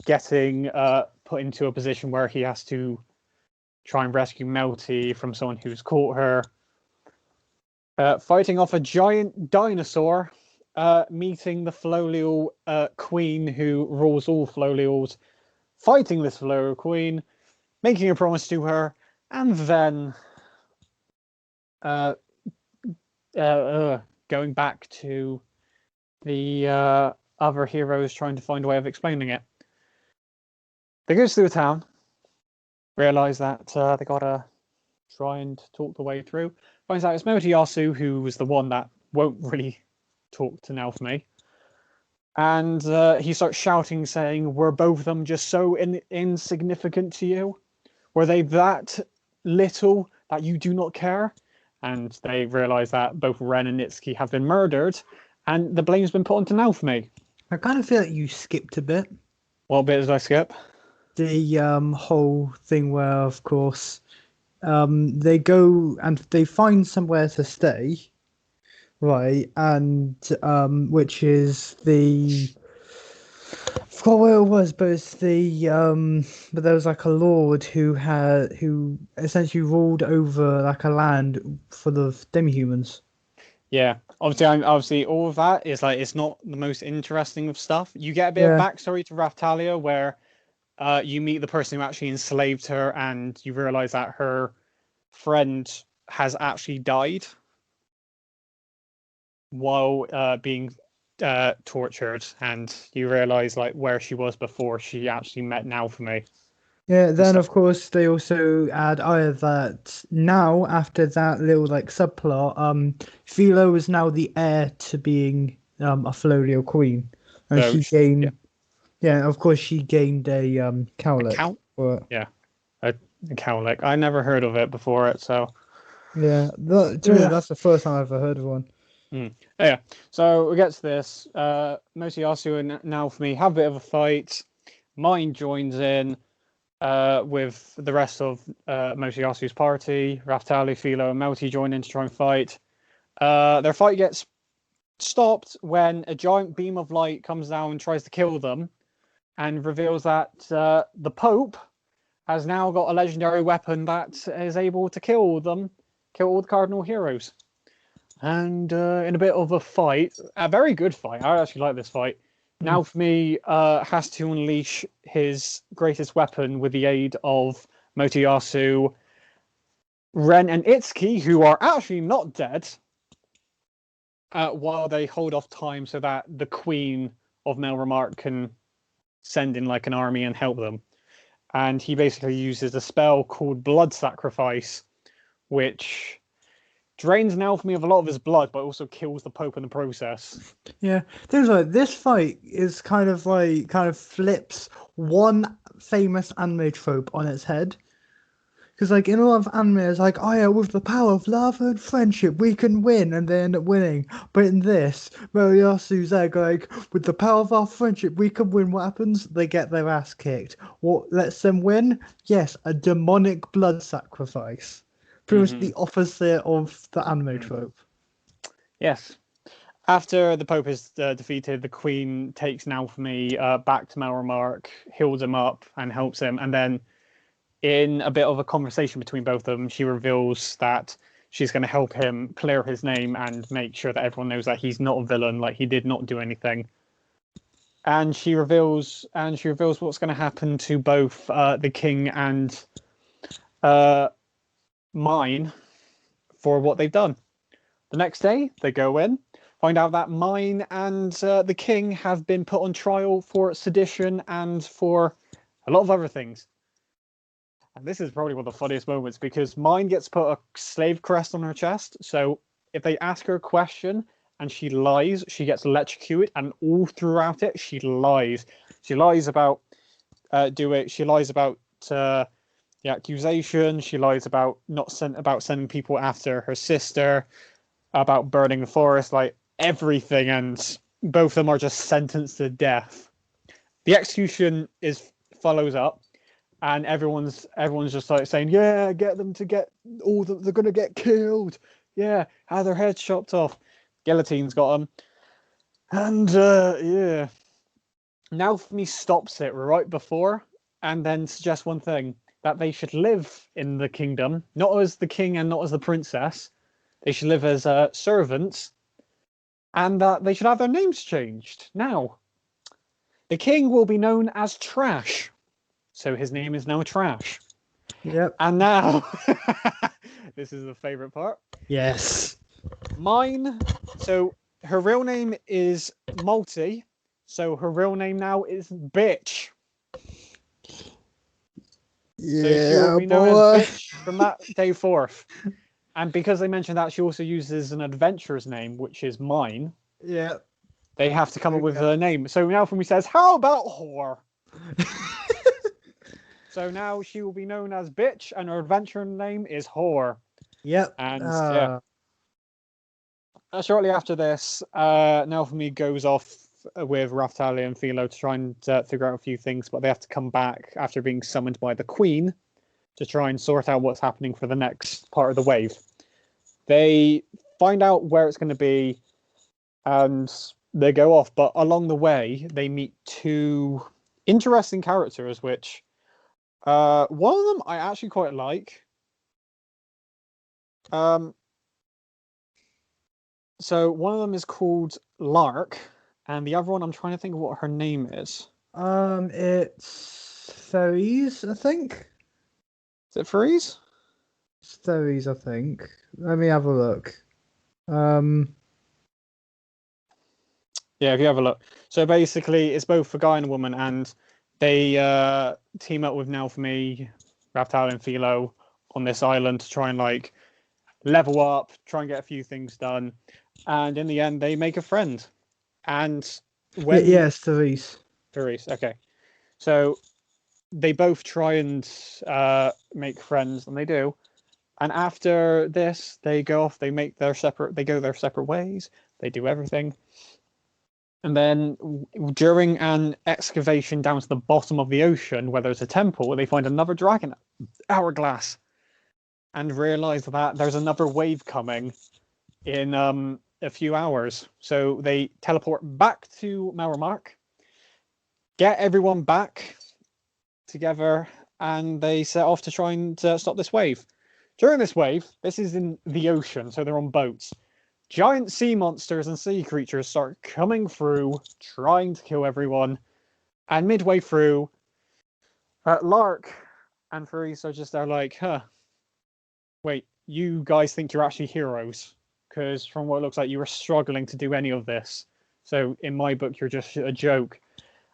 Speaker 1: getting put into a position where he has to try and rescue Melty from someone who's caught her, fighting off a giant dinosaur, meeting the Flolial queen who rules all Flolials, fighting this Flolial queen, making a promise to her, and then going back to the other heroes trying to find a way of explaining it. They go through the town, realize that they gotta try and talk the way through. Finds out it's Motoyasu who was the one that won't really talk to Naofmi. And he starts shouting, saying, "Were both of them just so insignificant to you? Were they that little that you do not care?" And they realise that both Ren and Nitsuki have been murdered, and the blame's been put onto Naofmi.
Speaker 2: I kind of feel like you skipped a bit.
Speaker 1: What bit did I skip?
Speaker 2: The whole thing where, of course, they go and they find somewhere to stay, right? And which is the I forgot where it was, but it's the but there was like a lord who essentially ruled over like a land full of demi-humans.
Speaker 1: Yeah, obviously all of that is like, it's not the most interesting of stuff. You get a bit of backstory to Raftalia where you meet the person who actually enslaved her, and you realize that her friend has actually died while being tortured, and you realize like where she was before she actually met Naofmi.
Speaker 2: Yeah,
Speaker 1: and
Speaker 2: then
Speaker 1: stuff.
Speaker 2: of course they also add that now after that little like subplot, Philo is now the heir to being a Folial queen, and
Speaker 1: So
Speaker 2: she
Speaker 1: yeah,
Speaker 2: gained yeah, of course she gained a
Speaker 1: a
Speaker 2: cowlick
Speaker 1: cow.
Speaker 2: for it.
Speaker 1: Yeah, a cowlick. I never heard of it before it. So
Speaker 2: Yeah,
Speaker 1: yeah.
Speaker 2: that's the first time I've ever heard of one.
Speaker 1: Mm. Yeah. So we get to this. Mosiyasu and now for me have a bit of a fight. Mine joins in with the rest of Mosiyasu's party. Raftali, Philo, and Melty join in to try and fight. Their fight gets stopped when a giant beam of light comes down and tries to kill them, and reveals that the Pope has now got a legendary weapon that is able to kill all the cardinal heroes. And in a bit of a fight, a very good fight. I actually like this fight.
Speaker 2: Hmm.
Speaker 1: Now for me, has to unleash his greatest weapon with the aid of Motoyasu, Ren, and Itsuki, who are actually not dead, while they hold off time so that the Queen of Melremark can send in like an army and help them. And he basically uses a spell called Blood Sacrifice, which drains Naofumi of a lot of his blood, but also kills the Pope in the process.
Speaker 2: Yeah, things like this fight is kind of flips one famous anime trope on its head. Because like in a lot of anime, it's like, oh yeah, with the power of love and friendship, we can win, and they end up winning. But in this, Moriyasu's egg, like, with the power of our friendship, we can win. What happens? They get their ass kicked. What lets them win? Yes, a demonic blood sacrifice. Pretty much
Speaker 1: Mm-hmm.
Speaker 2: the opposite of the anime
Speaker 1: Mm.
Speaker 2: trope.
Speaker 1: Yes. After the Pope is defeated, the Queen takes Naofumi back to Melremark, heals him up, and helps him. And then, in a bit of a conversation between both of them, she reveals that she's going to help him clear his name and make sure that everyone knows that he's not a villain, like he did not do anything. And she reveals what's going to happen to both the king and uh, mine for what they've done. The next day, they go in, find out that mine and the king have been put on trial for sedition and for a lot of other things. And this is probably one of the funniest moments because mine gets put a slave crest on her chest. So if they ask her a question and she lies, she gets electrocuted, and all throughout it, she lies. She lies about She lies about the accusation. She lies about not sent about sending people after her sister, about burning the forest, like everything, and both of them are just sentenced to death. The execution is follows up, and everyone's just like saying, "Yeah, get them to get all they're gonna get killed. Yeah, have their heads chopped off." Guillotine's got them, and yeah. Naofumi stops it right before, and then suggests one thing: that they should live in the kingdom, not as the king and not as the princess. They should live as servants, and that they should have their names changed. Now, the king will be known as Trash, so his name is now Trash.
Speaker 2: Yep.
Speaker 1: And now, this is the favorite part.
Speaker 2: Yes.
Speaker 1: Mine. So her real name is Multi. So her real name now is Bitch. So she will
Speaker 2: Yeah,
Speaker 1: be known as
Speaker 2: boy.
Speaker 1: Bitch from that day forth. And because they mentioned that she also uses an adventurer's name, which is mine,
Speaker 2: Yeah.
Speaker 1: they have to come up with
Speaker 2: Okay.
Speaker 1: a name. So now from me says, how about whore? So now she will be known as Bitch, and her adventure name is Whore.
Speaker 2: Yep.
Speaker 1: And yeah, shortly after this, Naofumi goes off with Raftali and Philo to try and figure out a few things, but they have to come back after being summoned by the Queen to try and sort out what's happening for the next part of the wave. They find out where it's going to be, and they go off. But along the way, they meet two interesting characters, which one of them I actually quite like. Um, so one of them is called Lark, and the other one I'm trying to think of what her name is.
Speaker 2: It's Ferries, I think.
Speaker 1: Is it Freeze?
Speaker 2: It's Ferries, I think. Let me have a look. Um,
Speaker 1: Yeah, if you have a look. So basically, it's both a guy and a woman, and They team up with Naofumi, Raftal, and Philo on this island to try and like level up, try and get a few things done, and in the end, they make a friend. And when
Speaker 2: Yes, Therese.
Speaker 1: Therese, okay, so they both try and make friends, and they do. And after this, they go off. They make their separate. They go their separate ways. They do everything. And then during an excavation down to the bottom of the ocean, where there's a temple, they find another dragon hourglass and realize that there's another wave coming in a few hours. So they teleport back to Marmark, get everyone back together, and they set off to try and stop this wave. During this wave, this is in the ocean, so they're on boats. Giant sea monsters and sea creatures start coming through, trying to kill everyone. And midway through, Lark and Therese are just there like, wait, you guys think you're actually heroes? Because from what it looks like, you were struggling to do any of this. So in my book, you're just a joke.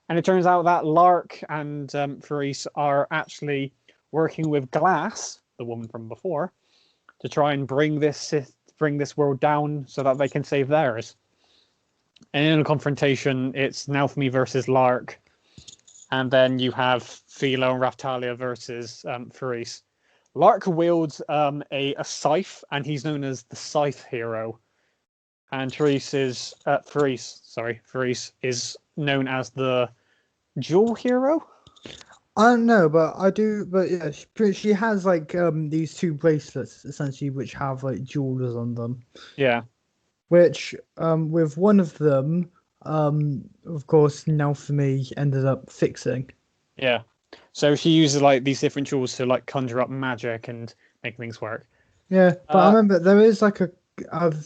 Speaker 1: And it turns out that Lark and Therese are actually working with Glass, the woman from before, to try and bring this world down so that they can save theirs. And in a confrontation, it's Naofumi versus Lark, and then you have Philo and Raftalia versus Therese. Lark wields a scythe, and he's known as the Scythe Hero. And Therese is known as the Jewel Hero.
Speaker 2: I don't know, but I do. But yeah, she has like these two bracelets essentially, which have like jewels on them.
Speaker 1: Yeah.
Speaker 2: Which with one of them, of course, Naofumi ended up fixing.
Speaker 1: Yeah. So she uses like these different tools to like conjure up magic and make things work.
Speaker 2: Yeah, but I remember there is like a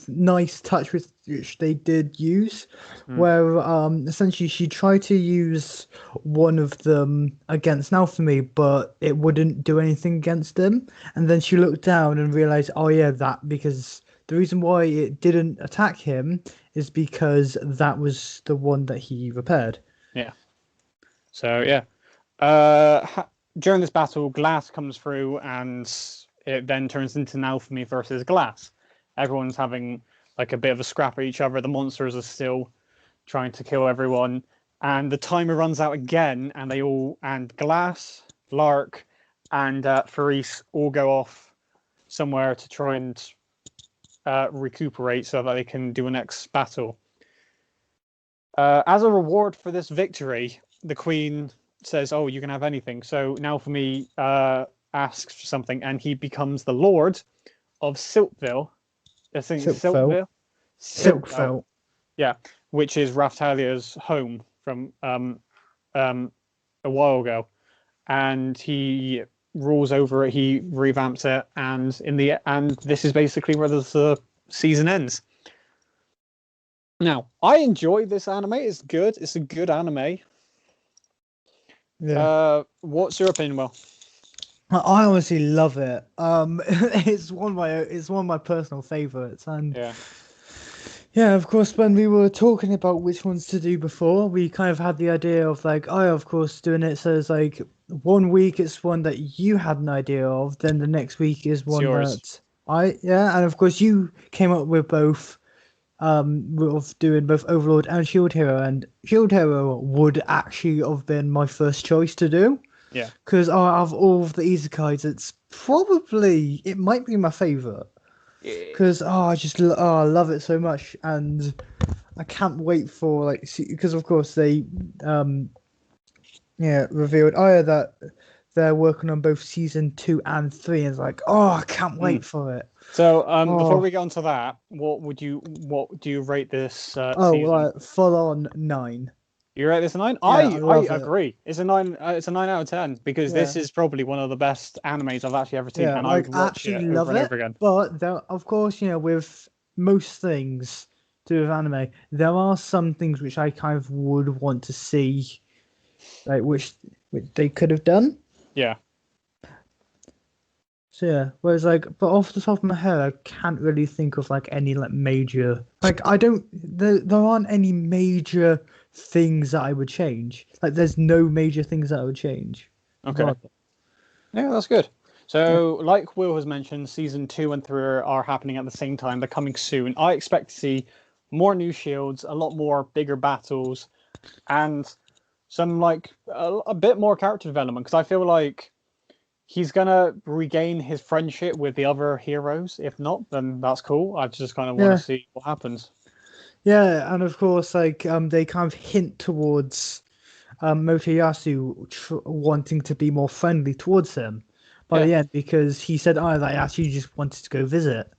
Speaker 2: nice touch which they did use, where essentially she tried to use one of them against Naofumi, but it wouldn't do anything against him. And then she looked down and realized, oh yeah, that because the reason why it didn't attack him is because that was the one that he repaired.
Speaker 1: Yeah. So yeah. During this battle, Glass comes through, and it then turns into Naofumi versus Glass. Everyone's having like a bit of a scrap at each other. The monsters are still trying to kill everyone, and the timer runs out again. And Glass, Lark, and Therese all go off somewhere to try and recuperate so that they can do a next battle. As a reward for this victory, the Queen says, "Oh, you can have anything." So Naofumi asks for something, and he becomes the Lord of Siltville. I think
Speaker 2: Silkville.
Speaker 1: Silkville. Yeah, which is Raftalia's home from a while ago, and he rules over it. He revamps it, and this is basically where the season ends. Now, I enjoy this anime. It's good. It's a good anime.
Speaker 2: Yeah.
Speaker 1: What's your opinion, Will?
Speaker 2: I honestly love it. It's one of my personal favorites, and yeah, of course, when we were talking about which ones to do before, we kind of had the idea of like, of course, doing it so it's like 1 week it's one that you had an idea of, then the next week is one that and of course you came up with both, of doing both Overlord and Shield Hero, and Shield Hero would actually have been my first choice to do.
Speaker 1: Yeah.
Speaker 2: Because out of all of the isekais, it might be my favorite. Because I love it so much, and I can't wait for because of course they revealed that they're working on both season 2 and 3, and it's like, I can't wait for it.
Speaker 1: So before we get onto that, what do you rate this season?
Speaker 2: Full on 9.
Speaker 1: You rate this a 9? I agree. It's a 9. It's a 9 out of 10 because this is probably one of the best animes I've actually ever seen, and I would watch it over and over again.
Speaker 2: But of course, with most things to do with anime, there are some things which I kind of would want to see, like which they could have done.
Speaker 1: Yeah.
Speaker 2: So yeah, whereas like, but off the top of my head, I can't really think of like any like major. Like I don't, there aren't any major things that I would change. Like there's no major things that I would change.
Speaker 1: Okay.
Speaker 2: Regardless.
Speaker 1: Yeah, that's good.
Speaker 2: Yeah,
Speaker 1: So, like Will has mentioned, season 2 and 3 are happening at the same time. They're coming soon. I expect to see more new shields, a lot more bigger battles, and some like a bit more character development. Because I feel like he's gonna regain his friendship with the other heroes. If not, then that's cool. I just kind of want to
Speaker 2: yeah,
Speaker 1: see what happens.
Speaker 2: yeah, and of course, like they kind of hint towards Motoyasu wanting to be more friendly towards him by
Speaker 1: Yeah.
Speaker 2: the end because he said, "Oh, that I actually just wanted to go visit."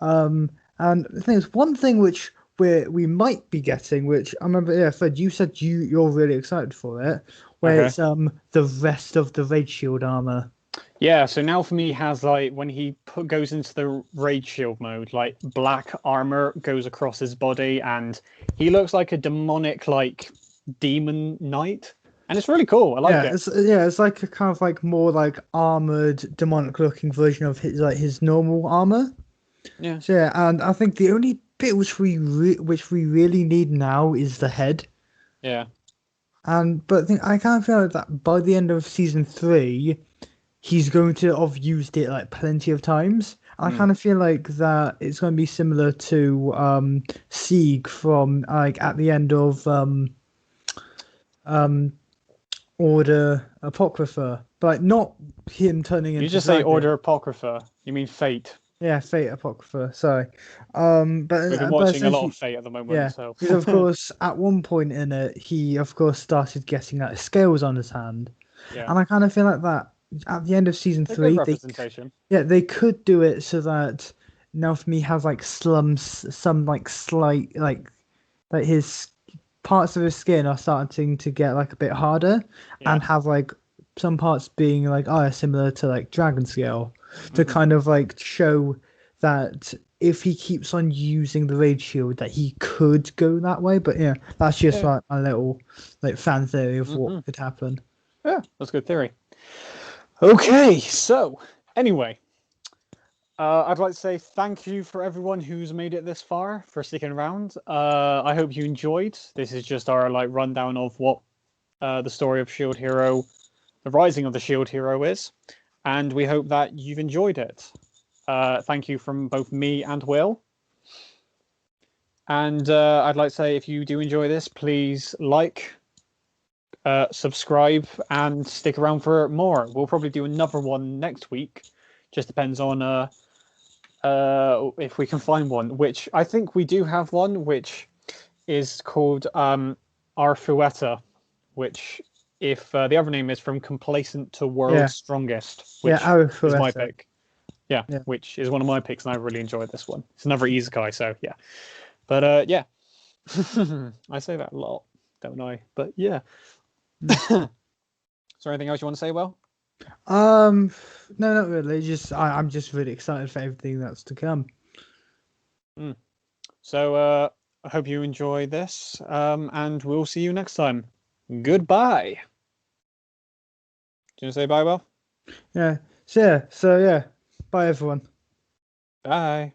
Speaker 2: Um, and the thing is, one thing which we might be getting, which I remember, yeah, Fred, you said you're really excited for it, where
Speaker 1: Okay.
Speaker 2: it's the rest of the Raid Shield armor.
Speaker 1: Yeah, so now for me he has like when he goes into the raid shield mode, like black armor goes across his body, and he looks like a demonic like demon knight, and it's really cool. I like it.
Speaker 2: It's like a kind of like more like armored, demonic looking version of his normal armor.
Speaker 1: Yeah,
Speaker 2: So yeah, and I think the only bit which we really need now is the head.
Speaker 1: yeah,
Speaker 2: And but I kind of feel like that by the end of season 3, he's going to have used it like plenty of times. I
Speaker 1: mm.
Speaker 2: kind of feel like that it's going to be similar to Sieg from like at the end of um Order Apocrypha, but like, not him turning
Speaker 1: You
Speaker 2: into
Speaker 1: just say
Speaker 2: dragon.
Speaker 1: Order Apocrypha. You mean Fate?
Speaker 2: Yeah, Fate Apocrypha. Sorry,
Speaker 1: We've been
Speaker 2: but
Speaker 1: watching a lot of
Speaker 2: essentially,
Speaker 1: Fate at the moment,
Speaker 2: yeah,
Speaker 1: so
Speaker 2: because of course at one point in it, he of course started getting like scales on his hand,
Speaker 1: yeah,
Speaker 2: and I kind of feel like that at the end of season
Speaker 1: a good
Speaker 2: 3,
Speaker 1: representation.
Speaker 2: they could do it so that now for me has like some like slight like his parts of his skin are starting to get like a bit harder
Speaker 1: Yeah,
Speaker 2: and have like some parts being like similar to like dragon scale to
Speaker 1: hmm
Speaker 2: kind of like show that if he keeps on using the raid shield that he could go that way, but yeah, that's just
Speaker 1: yeah,
Speaker 2: like my little like fan theory of what
Speaker 1: hmm
Speaker 2: could happen.
Speaker 1: yeah. That's a good theory. Okay, so anyway. I'd like to say thank you for everyone who's made it this far for sticking around. I hope you enjoyed. This is just our like rundown of what the story of Shield Hero, the Rising of the Shield Hero is, and we hope that you've enjoyed it. Thank you from both me and Will. And I'd like to say if you do enjoy this, please like, subscribe, and stick around for more. We'll probably do another one next week. Just depends on if we can find one, which I think we do have one, which is called Arfueta, which if the other name is From Complacent to
Speaker 2: Yeah,
Speaker 1: World's Strongest,
Speaker 2: yeah,
Speaker 1: which is my
Speaker 2: Arifureta.
Speaker 1: pick. Yeah,
Speaker 2: Yeah.
Speaker 1: which is one of my picks, and I really enjoyed this one. It's another Isekai, so yeah. But yeah, I say that a lot, don't I? But yeah.
Speaker 2: Mm.
Speaker 1: Is there anything else you want to say, Well?
Speaker 2: Um, no, not really. Just I'm just really excited for everything that's to come.
Speaker 1: Mm. So I hope you enjoy this, and we'll see you next time. Goodbye. Do you want to say bye, Well?
Speaker 2: Yeah. So yeah. Bye everyone.
Speaker 1: Bye.